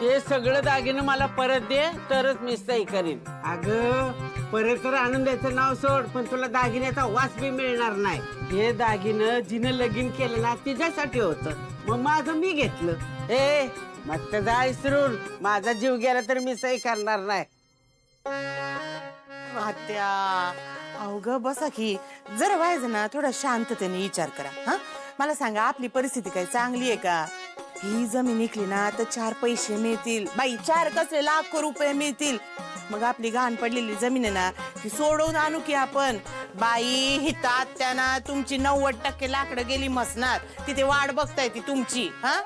ते सगळं दागिनं मला परत दे तरच मी सही करीन. अगं परत तर आणून द्यायचं नाव सोड, पण तुला दागिन्याचा वास बी मिळणार नाही. हे दागिनं जिनं लगीन केलं ना तिच्यासाठी होतं, मग माझं मी घेतलं. ए मग त्याचा विसरून माझा जीव गेला तर मी सही करणार नाही. आत्या अवघ बसा की जरा व्हायचं ना, थोडा शांततेने विचार करा. हा मला सांगा, आपली परिस्थिती काही चांगली आहे का? ही जमीन विकली ना तर 4 पैसे मिळतील बाई, 4 कसे लाखो रुपये मिळतील. मग आपली घाण पडलेली जमीन आहे ना ती सोडवून आणू की आपण. बाई हितात त्यांना तुमची 90% लाकडं गेली मसनात, तिथे वाट बघताय ती तुमची. हा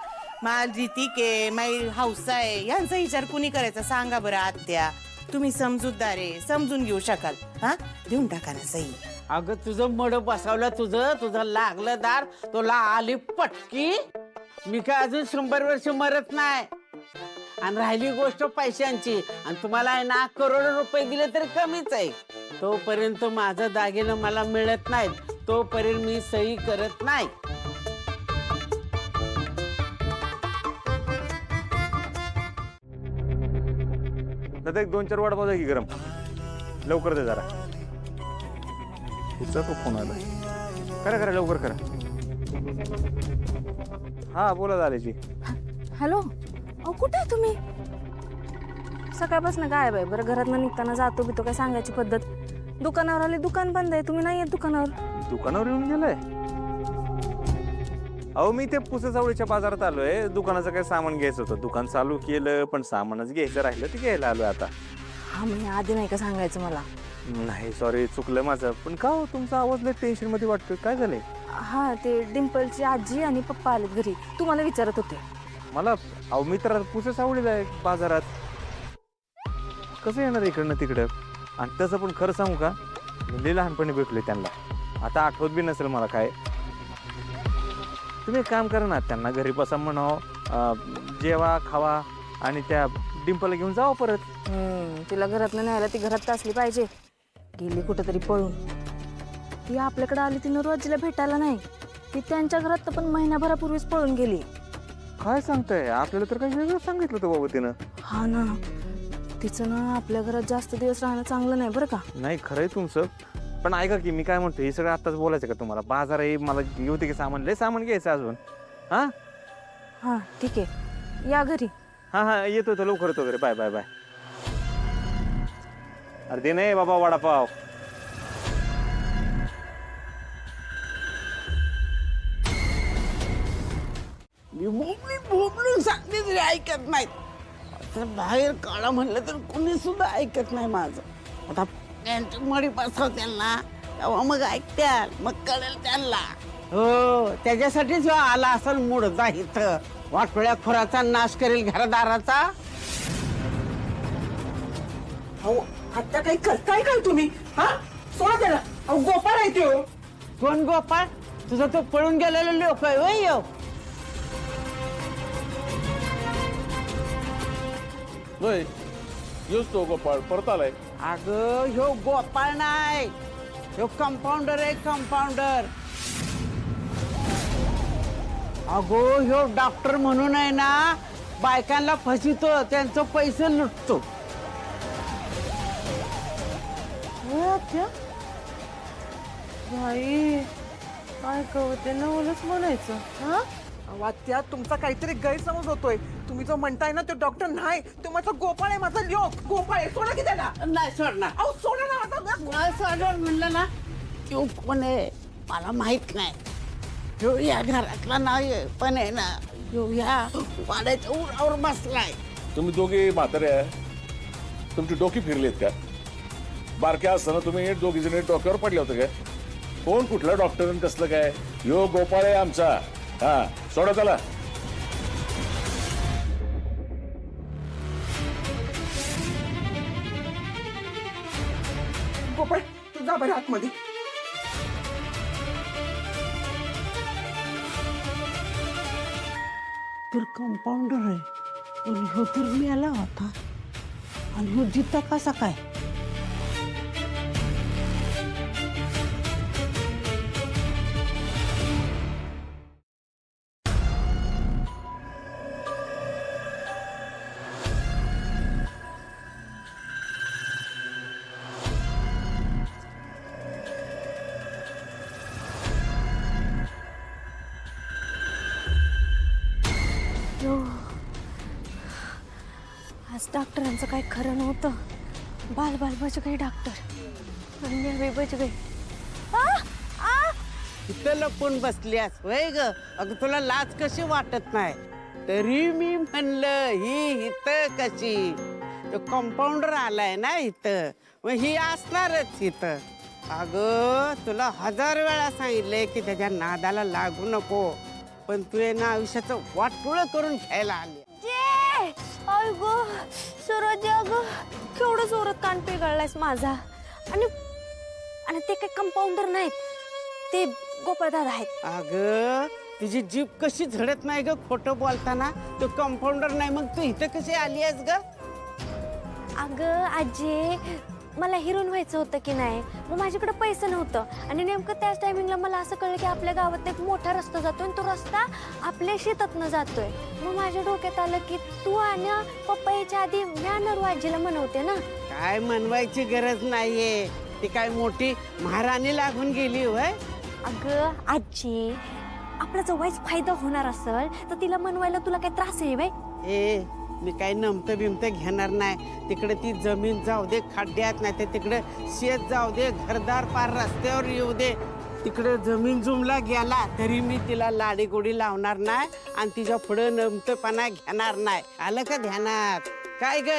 माझी ती के माई हाऊस आहे, यांचा विचार कुणी करायचा सांगा बरं आत्या. तुम्ही समजूतदार आहे, समजून घेऊ शकाल. हा देऊन टाका ना सही. अगं तुझं मड बसवलं, तुझं लागलं दार, तुला आली पटकी. मी काय अजून 100 वर्ष मरत नाही. आणि राहिली गोष्ट पैशांची, आणि तुम्हाला आहे ना करोड रुपये दिले तरी कमीच आहे. तोपर्यंत माझं दागिनं मला मिळत नाही, तोपर्यंत मी सही करत नाही. दादा एक 2-4 वडापाव द्या की गरम, लवकर दे जरा. हिचा तो फोन आला. करा लवकर करा. हा बोला झाल्याची. हॅलो, अहो कुठे आहे तुम्ही? सकाळपासून गायब आहे. बरं घरात निघताना जातो बितो काय सांगायची पद्धत. दुकानावर आले, दुकान बंद आहे, तुम्ही नाही येत दुकानावर. दुकानावर येऊन गेलाय? अहो मी ते पुसेसावळीच्या बाजारात आलोय, दुकानाचं काय सामान घ्यायचं होतं. दुकान चालू केलं पण सामानच घ्यायचं राहिलं, ते घ्यायला आलोय आता. हा म्हणजे आधी नाही का सांगायचं मला? नाही सॉरी, चुकलं माझं. पण का हो तुमचा आवाज लय टेन्शन मध्ये वाटतोय, काय झालंय? हा ते डिंपलची आजी आणि पप्पा आलेत घरी, तुम्हाला विचारत होते. मला अहो मी तर पुसेसावळीला आहे बाजारात, कसं येणार इकडनं तिकडं? आणि तसं पण खरं सांगू का, लय लहानपणी भेटलोय त्यांना, आता आठवत बी नसेल मला काय. तुम्ही एक काम करा ना, त्यांना घरी बसा म्हणावं, जेवा खावा आणि त्या डिंपलला घेऊन जावं परत. तिला घरातनं न्यायला ती घरात असली पाहिजे. गेली कुठंतरी पळून. ती आपल्याकडे आली, ती नवराजीला भेटायला नाही. ती त्यांच्या घरात पण महिन्याभरापूर्वीच पळून गेली. काय सांगताय? आपल्याला तर काही वेगळं सांगितलं होतं बाबा तिनं. हा ना, तिचं ना आपल्या घरात जास्त दिवस राहणं चांगलं नाही बरं का. नाही खरंय तुमचं, पण ऐका की मी काय म्हणतो, हे सगळं आत्ताच बोलायचं का तुम्हाला? बाजार आहे, मला घेऊ दे की सामान, लय सामान घ्यायचं अजून. हा हा ठीक आहे, या घरी. हा येतो तर लवकर येतो घरी. Bye bye bye. अरे ते नाही बाबा वडापाव. बोबलून सांगते तरी ऐकत नाहीत. आता बाहेर काढा म्हणलं तर कुणी सुद्धा ऐकत नाही माझं. आता त्यांची मडी बसवते ना, तेव्हा मग ऐकत्याल, मग कळेल त्यांना. हो त्याच्यासाठीच आला असेल मूड जा इथं. वाटोळ्या खोराचा नाश करेल घरदाराचा. अहो आता काही करताय काय तुम्ही? हा सोडा त्याला. अहो गोपाळ आहे तो. कोण गोपाळ? तुझा तो पळून गेलेला लोक आहे होय ह्यो? नाही येऊच तो गोपाळ परत आलाय. अगं ह्यो गोपाळ नाही, ह्यो कंपाऊंडर आहे, कंपाऊंडर. अगो ह्यो डॉक्टर म्हणून आहे ना, बायकांना फसवितो, त्यांचं पैसे लुटतो. बाई काय कळते नवलच म्हणायचं. हा वात्या तुमचा काहीतरी गैरसमज होतोय. तुम्ही जो म्हणताय ना तो डॉक्टर नाही, तो माझा गोपाळ आहे, माझा लोक गोपाळ आहे. सोडा की त्याला. नाही सोडणार. अहो सोडा ना आता. नाही सोडणार म्हणलं ना. ह्यो कोण आहे मला माहित नाही. ह्यो या घरातला नाही, पण आहे ना ह्यो या वाड्याच्या उरावर बसलाय. तुम्ही दोघे म्हातारे आहे, तुमची डोकी फिरलीत का? बारक्या असताना तुम्ही दोघी जणी डोक्यावर पडले होते का? कोण कुठला डॉक्टर कसलं काय? यो गोपाळ आहे आमचा. हा सोडा त्याला. गोपाळ तू जा बरं आतमध्ये. तर कंपाऊंडर आहे, पण ह्यो तर मेला होता. आणि ह्यो जिता कसा काय? आज डॉक्टरांचं काही खरं नव्हतं. बाल बाल बच गई डॉक्टर आणि मी बच गई. इथं लपून बसलीस वय ग. अगं तुला लाज कशी वाटत नाही? तरी मी म्हणलं ही इथं कशी? तो कंपाऊंडर आलाय ना इथं, मग ही असणारच इथं. अगं तुला 1000 वेळा सांगितलंय की त्याच्या नादाला लागू नको, पण तू आहे ना आयुष्याचं वाटोळं करून घ्यायला आली. अगो सूरज, अगं केवढं जोरात कान पिघळलायस माझा. आणि आणि ते काही कंपाऊंडर नाहीत, ते गोपाळदादा आहेत. अगं तुझी जीभ कशी झडत नाही ग खोटं बोलताना? तो कंपाऊंडर नाही मग तू इथं कशी आली आहेस ग? अगं आजी, मला हिरोईन व्हायचं होतं की नाही, मग माझ्याकडे पैसे नव्हतं. आणि नेमकं त्याच टायमिंगला मला असं कळलं की आपल्या गावात एक मोठा रस्ता जातोय आणि तो रस्ता आपल्या शेतातनं जातोय. मग माझ्या डोक्यात आलं की तू आणि पप्पा याच्या आधी म्यानरू आजीला म्हणवते ना. काय म्हणवायची गरज नाहीये, ती काय मोठी महाराणी लागून गेली होय? अगं आजी, आपला जर वाईच फायदा होणार असेल तर तिला मनवायला तुला काही त्रास आहे बाई? ए मी काही नमतं बिमतं घेणार नाही. तिकडे ती जमीन जाऊ दे खड्ड्यात, नाही तर तिकडे शेत जाऊ दे, घरदार पार रस्त्यावर येऊ दे. तिकडे जमीन जुमला गेला तरी मी तिला लाडी गोडी लावणार नाही आणि तिच्या पुढे नमतपणा घेणार नाही. आलं का ध्यानात? काय ग